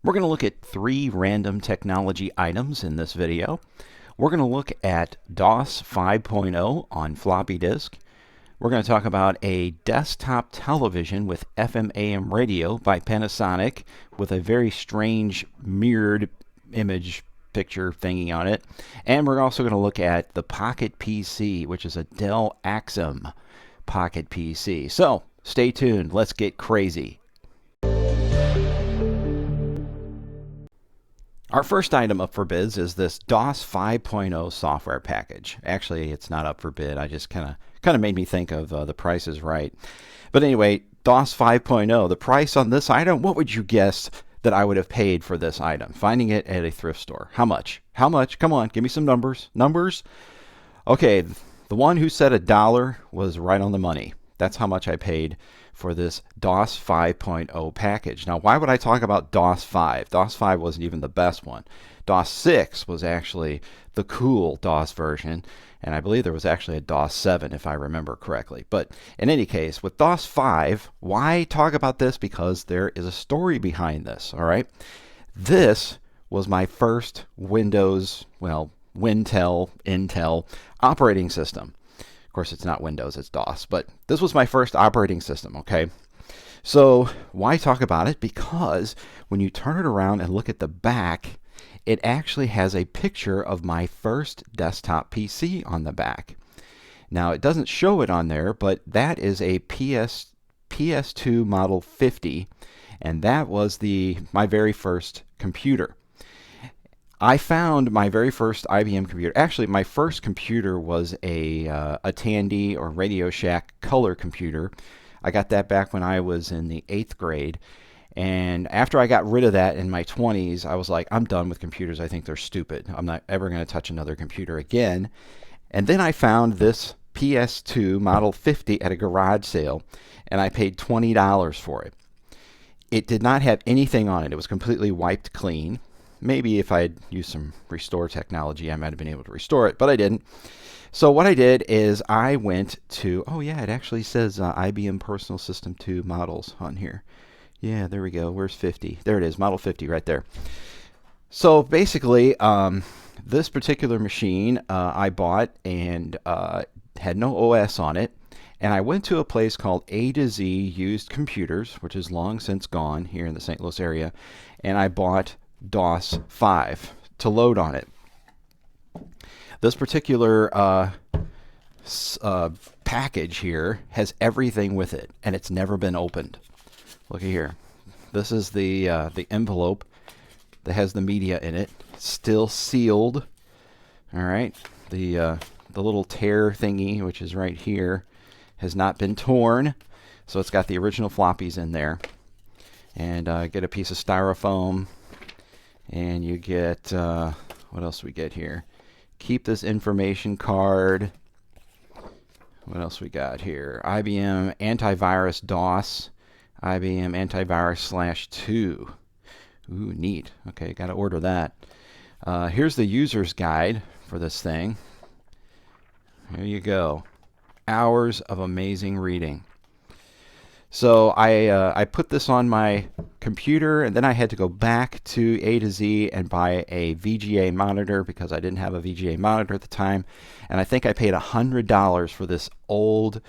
We're going to look at 3 random technology items in this video. We're going to look at DOS 5.0 on floppy disk. We're going to talk about a desktop television with FM/AM radio by Panasonic with a very strange mirrored image picture thingy on it. And we're also going to look at the Pocket PC, which is a Dell Axiom Pocket PC. So stay tuned. Let's get crazy. Our first item up for bids is this DOS 5.0 software package. Actually, it's not up for bid. I just kind of made me think of The Price is Right. But anyway, DOS 5.0, the price on this item, what would you guess that I would have paid for this item? Finding it at a thrift store. How much? How much? Come on, give me some numbers. Numbers? Okay, the one who said $1 was right on the money. That's how much I paid for this DOS 5.0 package. Now, why would I talk about DOS 5? DOS 5 wasn't even the best one. DOS 6 was actually the cool DOS version, and I believe there was actually a DOS 7 if I remember correctly. But in any case, with DOS 5, why talk about this? Because there is a story behind this, all right? This was my first Windows, well, Intel operating system. Of course, it's not Windows, it's DOS, but this was my first operating system, okay? So why talk about it? Because when you turn it around and look at the back, it actually has a picture of my first desktop PC on the back. Now, it doesn't show it on there, but that is a PS2 Model 50, and that was my very first computer. I found my very first IBM computer. Actually, my first computer was a Tandy or Radio Shack color computer. I got that back when I was in the 8th grade. And after I got rid of that in my 20s, I was like, I'm done with computers. I think they're stupid. I'm not ever going to touch another computer again. And then I found this PS2 Model 50 at a garage sale, and I paid $20 for it. It did not have anything on it. It was completely wiped clean. Maybe if I had used some restore technology, I might have been able to restore it, but I didn't. So what I did is I went to, oh yeah, it actually says IBM Personal System 2 models on here. Yeah, there we go. Where's 50? There it is, Model 50 right there. So basically, this particular machine I bought and had no OS on it. And I went to a place called A to Z Used Computers, which is long since gone here in the St. Louis area. And I bought DOS 5 to load on it. This particular package here has everything with it, and it's never been opened. Look at here. This is the envelope that has the media in it. Still sealed. All right. The little tear thingy, which is right here, has not been torn. So it's got the original floppies in there. And get a piece of styrofoam. And you get, what else do we get here? Keep this information card. What else we got here? IBM Antivirus DOS. IBM Antivirus /2. Ooh, neat. Okay, got to order that. Here's the user's guide for this thing. There you go. Hours of amazing reading. So I put this on my computer, and then I had to go back to A to Z and buy a VGA monitor because I didn't have a VGA monitor at the time. And I think I paid $100 for this old,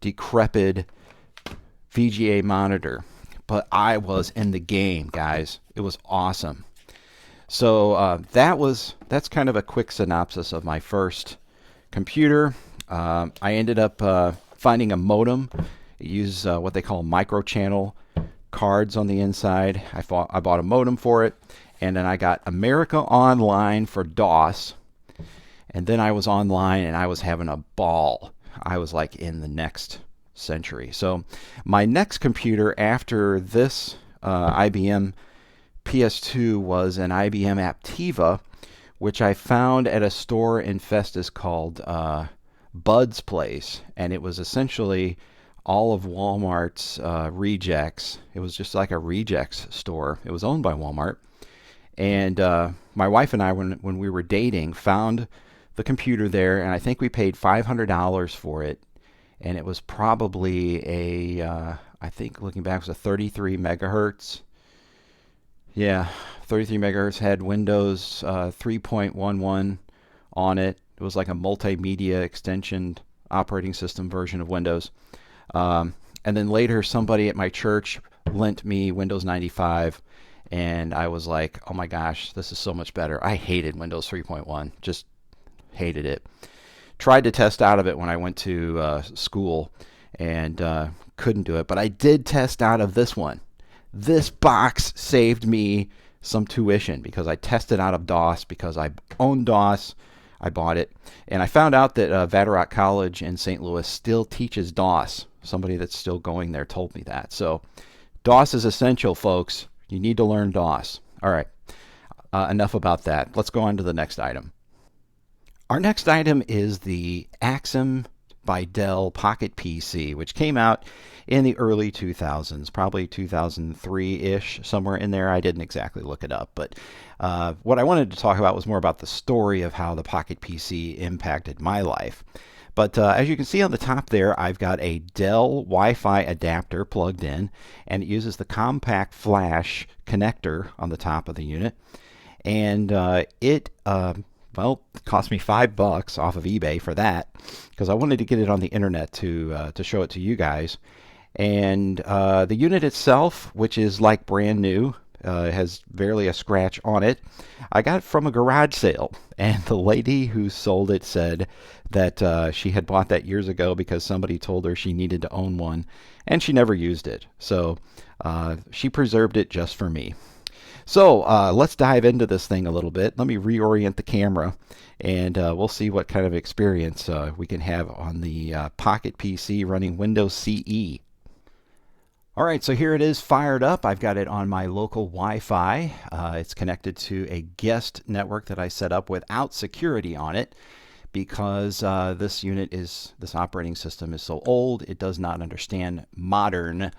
decrepit VGA monitor. But I was in the game, guys. It was awesome. So that's kind of a quick synopsis of my first computer. I ended up finding a modem. It uses what they call microchannel cards on the inside. I bought a modem for it, and then I got America Online for DOS, and then I was online and I was having a ball. I was like in the next century. So my next computer after this IBM PS2 was an IBM Aptiva, which I found at a store in Festus called Bud's Place, and it was essentially all of Walmart's rejects. It was just like a rejects store. It was owned by Walmart. And my wife and I, when we were dating, found the computer there, and I think we paid $500 for it. And it was probably I think looking back, it was a 33 megahertz. Yeah, 33 megahertz, had Windows 3.11 on it. It was like a multimedia extension operating system version of Windows. And then later, somebody at my church lent me Windows 95, and I was like, oh my gosh, this is so much better. I hated Windows 3.1, just hated it. Tried to test out of it when I went to school, and couldn't do it. But I did test out of this one. This box saved me some tuition because I tested out of DOS because I owned DOS. I bought it, and I found out that Vatterott College in St. Louis still teaches DOS. Somebody that's still going there told me that. So DOS is essential, folks. You need to learn DOS. All right, enough about that. Let's go on to the next item. Our next item is the Axiom by Dell Pocket PC, which came out in the early 2000s, probably 2003-ish, somewhere in there. I didn't exactly look it up, but what I wanted to talk about was more about the story of how the Pocket PC impacted my life. But as you can see on the top there, I've got a Dell Wi-Fi adapter plugged in, and it uses the compact flash connector on the top of the unit. And it cost me $5 off of eBay for that because I wanted to get it on the internet to show it to you guys. And the unit itself, which is like brand new, has barely a scratch on it. I got it from a garage sale, and the lady who sold it said that she had bought that years ago because somebody told her she needed to own one, and she never used it. So she preserved it just for me. So let's dive into this thing a little bit. Let me reorient the camera, and we'll see what kind of experience we can have on the Pocket PC running Windows CE. All right, so here it is fired up. I've got it on my local Wi-Fi. It's connected to a guest network that I set up without security on it because this operating system is so old, it does not understand modern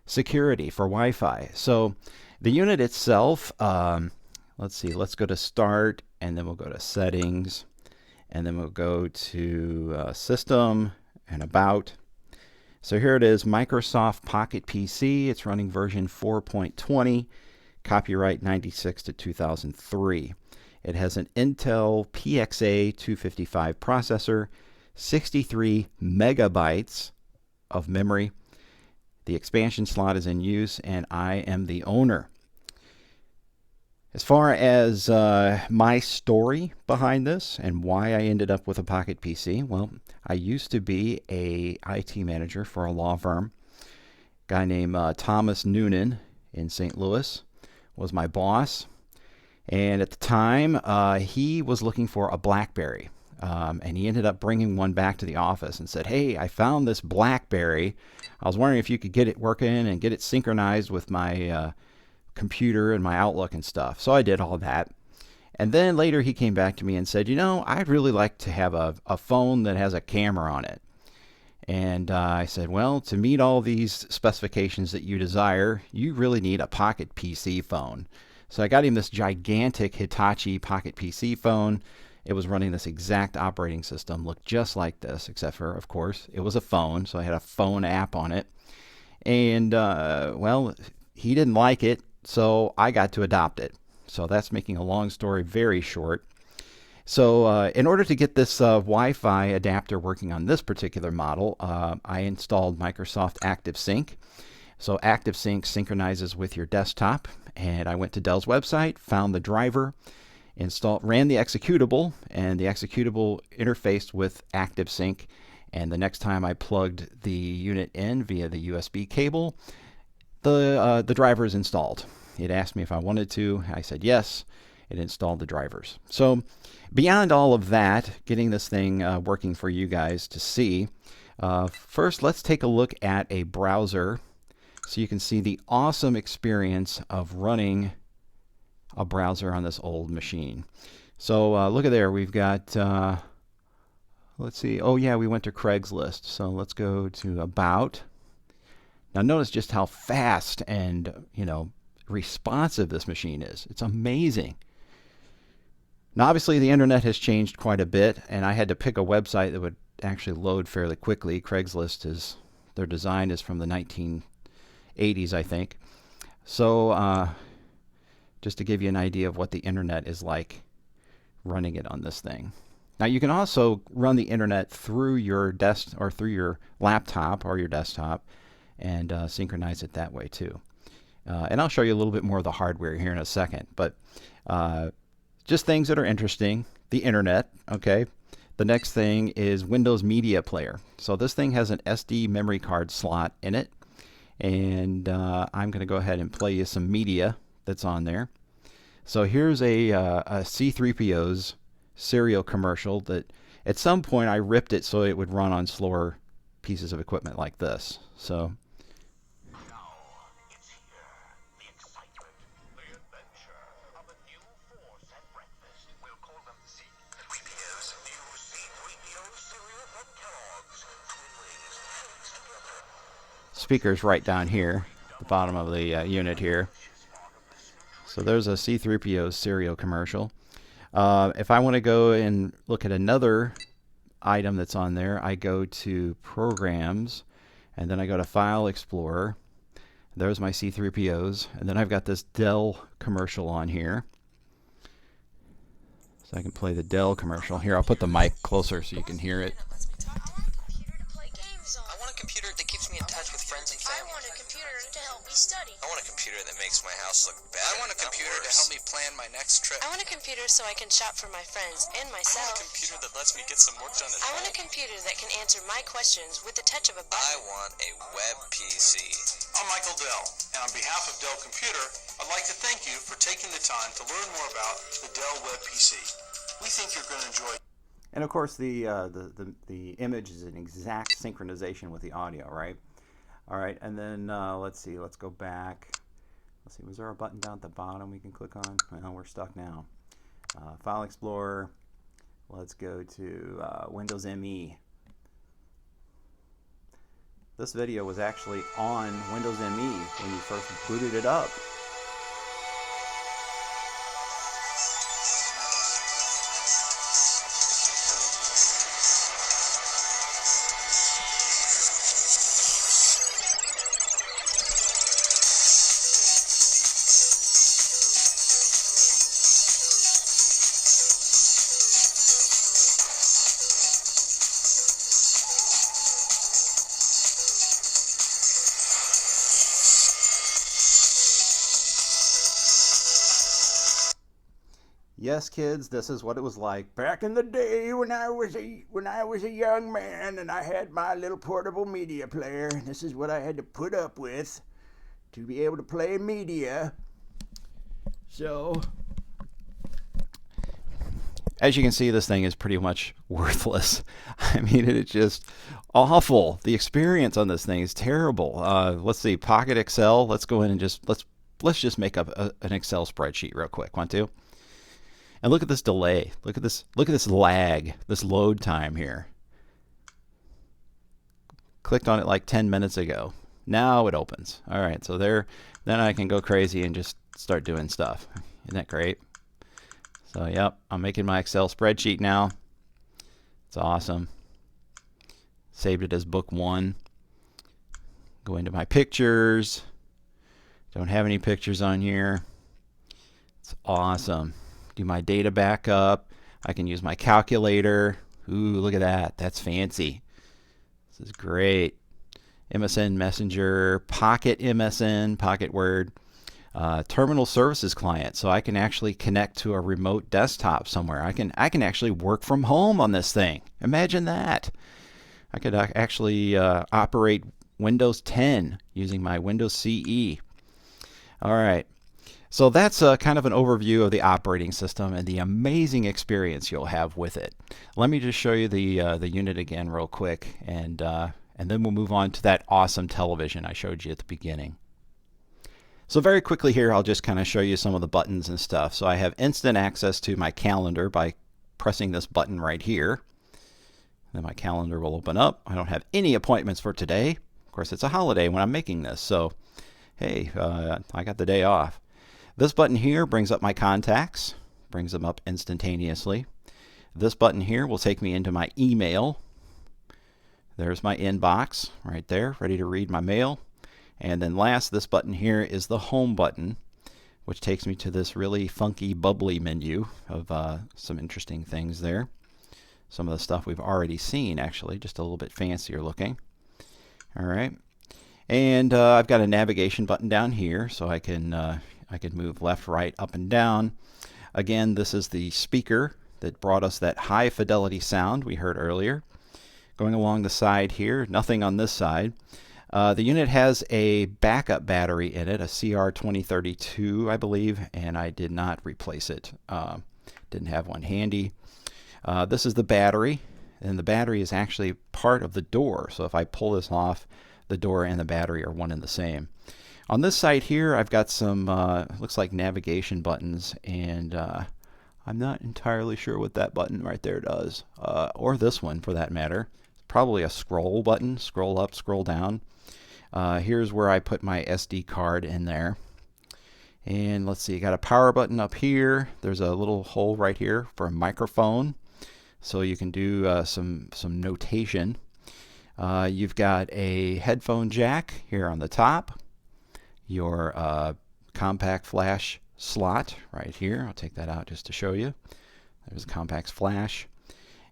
security for Wi-Fi. So the unit itself, let's see, let's go to Start, and then we'll go to Settings, and then we'll go to System and About. So here it is, Microsoft Pocket PC. It's running version 4.20, copyright 96 to 2003. It has an Intel PXA 255 processor, 63 megabytes of memory. The expansion slot is in use, and I am the owner. As far as my story behind this and why I ended up with a Pocket PC, well, I used to be a IT manager for a law firm. A guy named Thomas Noonan in St. Louis was my boss. And at the time, he was looking for a BlackBerry. And he ended up bringing one back to the office and said, hey, I found this BlackBerry. I was wondering if you could get it working and get it synchronized with my computer and my Outlook and stuff. So I did all that. And then later he came back to me and said, you know, I'd really like to have a phone that has a camera on it. And I said, well, to meet all these specifications that you desire, you really need a Pocket PC phone. So I got him this gigantic Hitachi Pocket PC phone. It was running this exact operating system, looked just like this, except for, of course, it was a phone. So I had a phone app on it. And, well, he didn't like it, so I got to adopt it. So that's making a long story very short. So in order to get this Wi-Fi adapter working on this particular model, I installed Microsoft ActiveSync. So ActiveSync synchronizes with your desktop, and I went to Dell's website, found the driver, ran the executable, and the executable interfaced with ActiveSync. And the next time I plugged the unit in via the USB cable, the driver is installed. It asked me if I wanted to. I said yes. It installed the drivers. So beyond all of that, getting this thing working for you guys to see, first let's take a look at a browser so you can see the awesome experience of running a browser on this old machine. So look at there. We've got, let's see. Oh yeah, we went to Craigslist. So let's go to About. Now notice just how fast and, responsive this machine is. It's amazing. Now obviously the internet has changed quite a bit, and I had to pick a website that would actually load fairly quickly. Craigslist their design is from the 1980s, I think. So just to give you an idea of what the internet is like running it on this thing. Now you can also run the internet through your desk or through your laptop or your desktop and synchronize it that way too. And I'll show you a little bit more of the hardware here in a second, but just things that are interesting. The internet, okay. The next thing is Windows Media Player. So this thing has an SD memory card slot in it, and I'm going to go ahead and play you some media that's on there. So here's a C3PO's serial commercial that at some point I ripped it so it would run on slower pieces of equipment like this. So speakers right down here, the bottom of the unit here. So there's a C3PO serial commercial. If I want to go and look at another item that's on there, I go to Programs, and then I go to File Explorer. There's my C3POs, and then I've got this Dell commercial on here. So I can play the Dell commercial. Here, I'll put the mic closer so you can hear it. I want a computer that keeps me in touch with friends and family. I want a computer to help me study. I want a computer that makes my house look better. I want a computer to help me plan my next trip. I want a computer so I can shop for my friends and I myself. want a computer that lets me get some work done at I home. want a computer that can answer my questions with the touch of a button. I want a web PC. I'm Michael Dell, and on behalf of Dell Computer, I'd like to thank you for taking the time to learn more about the Dell Web PC. We think you're going to enjoy it. And of course, the image is an exact synchronization with the audio, right? All right, and then let's see. Let's go back. Let's see. Was there a button down at the bottom we can click on? Well, we're stuck now. File Explorer. Let's go to Windows ME. This video was actually on Windows ME when you first booted it up. Yes, kids, this is what it was like back in the day when I was a young man and I had my little portable media player. This is what I had to put up with to be able to play media. So, as you can see, this thing is pretty much worthless. I mean, it's just awful. The experience on this thing is terrible. Let's see, Pocket Excel. Let's go in and let's just make up an Excel spreadsheet real quick. Want to? And look at this delay. Look at this lag, this load time here. Clicked on it like 10 minutes ago. Now it opens. All right, so then I can go crazy and just start doing stuff. Isn't that great? So, yep, I'm making my Excel spreadsheet now. It's awesome. Saved it as book 1. Go into my pictures. Don't have any pictures on here. It's awesome. Do my data backup. I can use my calculator. Ooh, look at that. That's fancy. This is great. MSN Messenger, Pocket MSN, Pocket Word, Terminal Services Client. So I can actually connect to a remote desktop somewhere. I can actually work from home on this thing. Imagine that. I could actually operate Windows 10 using my Windows CE. All right. So that's kind of an overview of the operating system and the amazing experience you'll have with it. Let me just show you the unit again real quick, and then we'll move on to that awesome television I showed you at the beginning. So very quickly here, I'll just kind of show you some of the buttons and stuff. So I have instant access to my calendar by pressing this button right here. Then my calendar will open up. I don't have any appointments for today. Of course, it's a holiday when I'm making this, so hey, I got the day off. This button here brings up my contacts, brings them up instantaneously. This button here will take me into my email. There's my inbox right there, ready to read my mail. And then last, this button here is the home button. which takes me to this really funky, bubbly menu of some interesting things there. Some of the stuff we've already seen, actually, just a little bit fancier looking. All right. And I've got a navigation button down here, so I can move left, right, up, and down. Again, this is the speaker that brought us that high fidelity sound we heard earlier. Going along the side here, nothing on this side. The unit has a backup battery in it, a CR2032, I believe, and I did not replace it. Didn't have one handy. This is the battery, and the battery is actually part of the door. So if I pull this off, the door and the battery are one and the same. On this side here, I've got some, looks like navigation buttons, and I'm not entirely sure what that button right there does, or this one for that matter. Probably a scroll button, scroll up, scroll down. Here's where I put my SD card in there. And let's see, got a power button up here. There's a little hole right here for a microphone, so you can do some notation. You've got a headphone jack here on the top. Your compact flash slot right here. I'll take that out just to show you. There's a compact flash.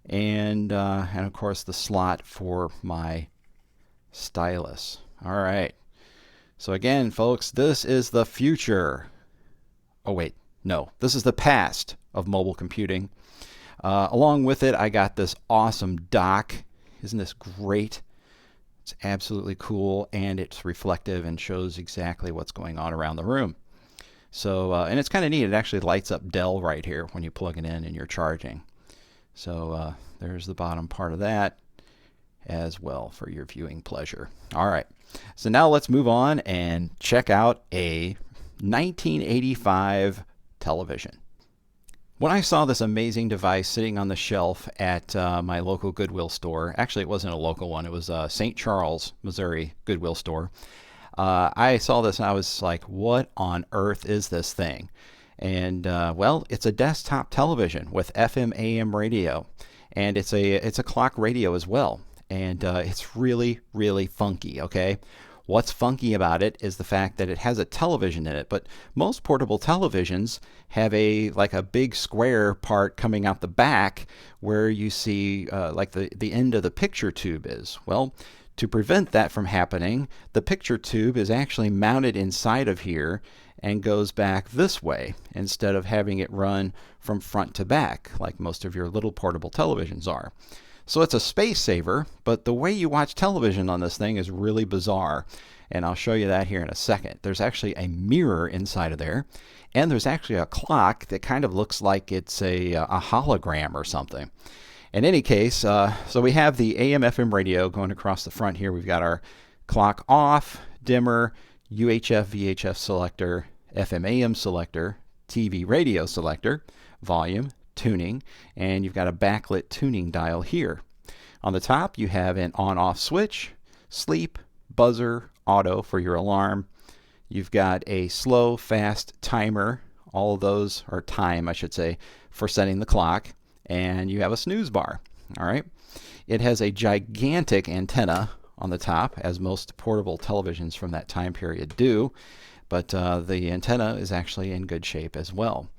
And of course the slot for my stylus. All right. So again, folks, this is the future. Oh wait, no, this is the past of mobile computing. Along with it, I got this awesome dock. Isn't this great? It's absolutely cool, and it's reflective and shows exactly what's going on around the room. So, and it's kind of neat. It actually lights up Dell right here when you plug it in and you're charging. So there's the bottom part of that as well for your viewing pleasure. All right. So now let's move on and check out a 1985 television. When I saw this amazing device sitting on the shelf at my local Goodwill store, actually it wasn't a local one, it was St. Charles, Missouri Goodwill store. I saw this and I was like, what on earth is this thing? And well, it's a desktop television with FM AM radio, and it's a clock radio as well. And it's really, really funky, okay? What's funky about it is the fact that it has a television in it, but most portable televisions have like a big square part coming out the back where you see like the end of the picture tube is. Well, to prevent that from happening, the picture tube is actually mounted inside of here and goes back this way instead of having it run from front to back like most of your little portable televisions are. So it's a space saver, but the way you watch television on this thing is really bizarre. And I'll show you that here in a second. There's actually a mirror inside of there, and there's actually a clock that kind of looks like it's a hologram or something. In any case, so we have the AM FM radio going across the front here. We've got our clock off, dimmer, UHF VHF selector, FM AM selector, TV radio selector, volume, tuning, and you've got a backlit tuning dial here. On the top, you have an on-off switch, sleep, buzzer, auto for your alarm. You've got a slow, fast timer, all of those, or time, I should say, for setting the clock, and you have a snooze bar. All right. It has a gigantic antenna on the top, as most portable televisions from that time period do, but the antenna is actually in good shape as well.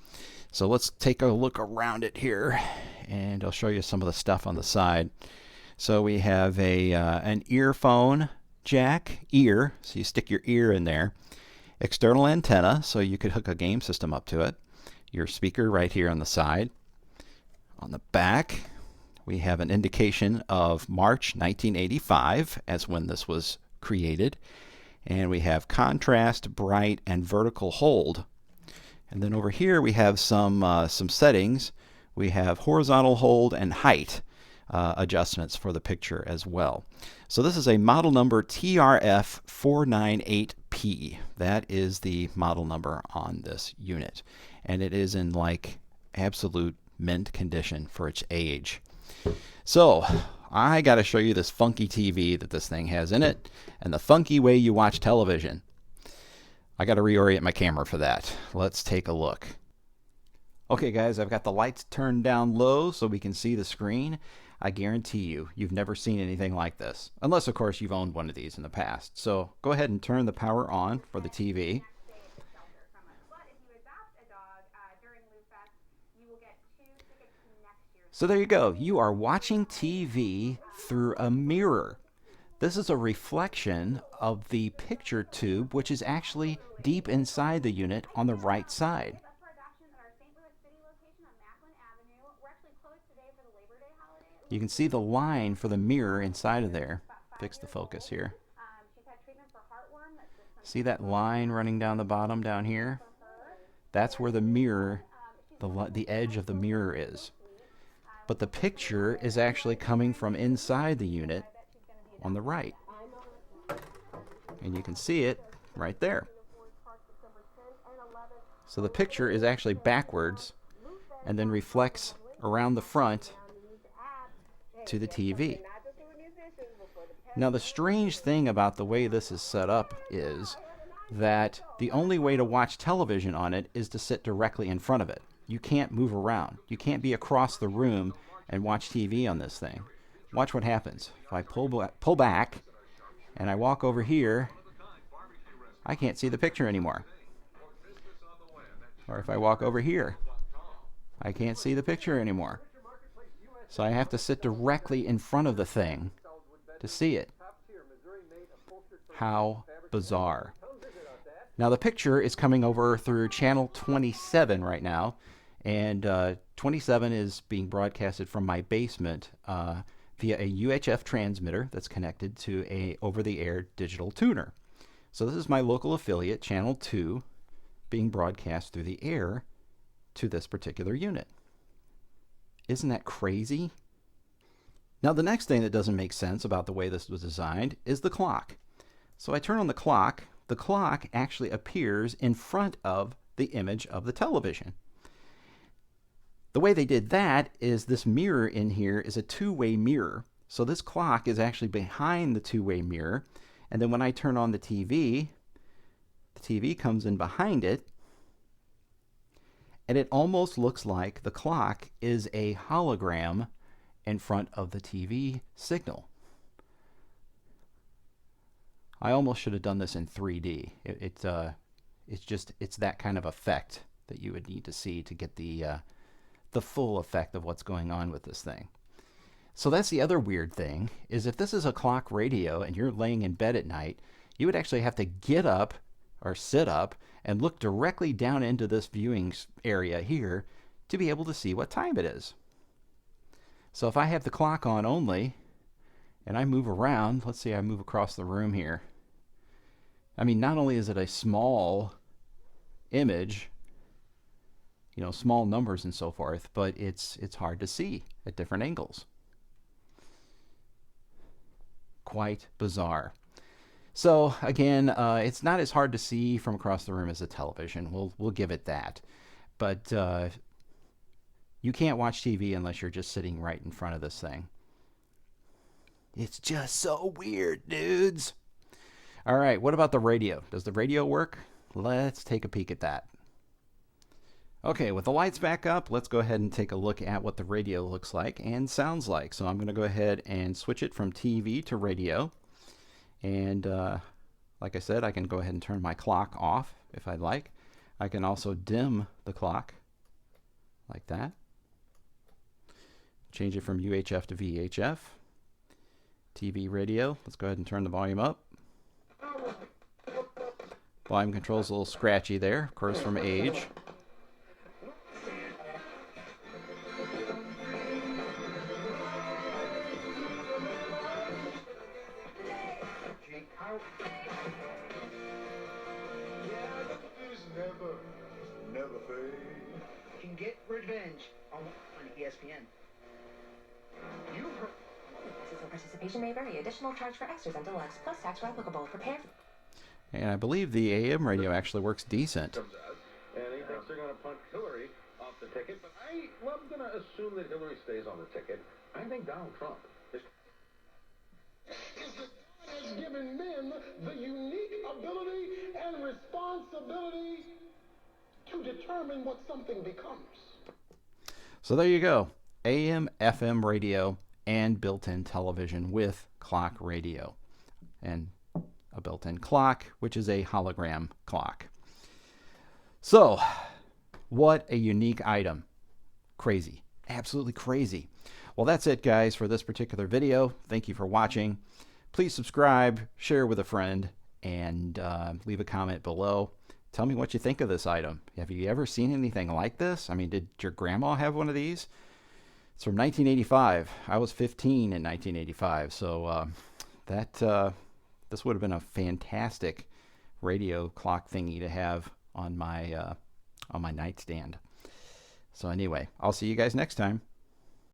So let's take a look around it here, and I'll show you some of the stuff on the side. So we have an earphone jack, so you stick your ear in there. External antenna, so you could hook a game system up to it. Your speaker right here on the side. On the back, we have an indication of March 1985 as when this was created. And we have contrast, bright, and vertical hold. And then over here we have some settings. We have horizontal hold and height adjustments for the picture as well. So this is a model number TRF498P. That is the model number on this unit. And it is in like absolute mint condition for its age. So I got to show you this funky TV that this thing has in it and the funky way you watch television. I got to reorient my camera for that. Let's take a look. Okay guys, I've got the lights turned down low so we can see the screen. I guarantee you've never seen anything like this. Unless of course you've owned one of these in the past. So go ahead and turn the power on for the TV. So there you go. You are watching TV through a mirror. This is a reflection of the picture tube, which is actually deep inside the unit on the right side. You can see the line for the mirror inside of there. Fix the focus here. See that line running down the bottom down here? That's where the mirror, the edge of the mirror is. But the picture is actually coming from inside the unit on the right. And you can see it right there. So the picture is actually backwards and then reflects around the front to the TV. Now the strange thing about the way this is set up is that the only way to watch television on it is to sit directly in front of it. You can't move around. You can't be across the room and watch TV on this thing. Watch what happens. If I pull back and I walk over here, I can't see the picture anymore. Or if I walk over here, I can't see the picture anymore. So I have to sit directly in front of the thing to see it. How bizarre. Now the picture is coming over through channel 27 right now, and 27 is being broadcasted from my basement via a UHF transmitter that's connected to a over-the-air digital tuner. So this is my local affiliate, channel 2, being broadcast through the air to this particular unit. Isn't that crazy? Now the next thing that doesn't make sense about the way this was designed is the clock. So I turn on the clock actually appears in front of the image of the television. The way they did that is this mirror in here is a two-way mirror. So this clock is actually behind the two-way mirror, and then when I turn on the TV comes in behind it, and it almost looks like the clock is a hologram in front of the TV signal. I almost should have done this in 3D. It's that kind of effect that you would need to see to get the full effect of what's going on with this thing. So that's the other weird thing, is if this is a clock radio and you're laying in bed at night, you would actually have to get up or sit up and look directly down into this viewing area here to be able to see what time it is. So if I have the clock on only and I move around, let's say I move across the room here. I mean, not only is it a small image, you know, small numbers and so forth, but it's hard to see at different angles. Quite bizarre. So again, it's not as hard to see from across the room as a television. We'll give it that. But you can't watch TV unless you're just sitting right in front of this thing. It's just so weird, dudes. All right, what about the radio? Does the radio work? Let's take a peek at that. Okay, with the lights back up, let's go ahead and take a look at what the radio looks like and sounds like. So I'm going to go ahead and switch it from TV to radio. And like I said, I can go ahead and turn my clock off if I'd like. I can also dim the clock like that. Change it from UHF to VHF. TV radio, let's go ahead and turn the volume up. Volume control's a little scratchy there, of course, from age. Never fade. Can get revenge on ESPN. You've heard. Participation may vary. Additional charge for extras and deluxe, plus tax where applicable. Prepare. And I believe the AM radio actually works decent. And he thinks they're going to punt Hillary off the ticket, but I'm going to assume that Hillary stays on the ticket. I think Donald Trump is has given men the unique ability and responsibility to determine what something becomes. So there you go. AM, FM radio, and built-in television with clock radio. And a built-in clock, which is a hologram clock. So, what a unique item. Crazy. Absolutely crazy. Well, that's it, guys, for this particular video. Thank you for watching. Please subscribe, share with a friend, and leave a comment below. Tell me what you think of this item. Have you ever seen anything like this? I mean, did your grandma have one of these? It's from 1985. I was 15 in 1985, so this would have been a fantastic radio clock thingy to have on my nightstand. So anyway, I'll see you guys next time.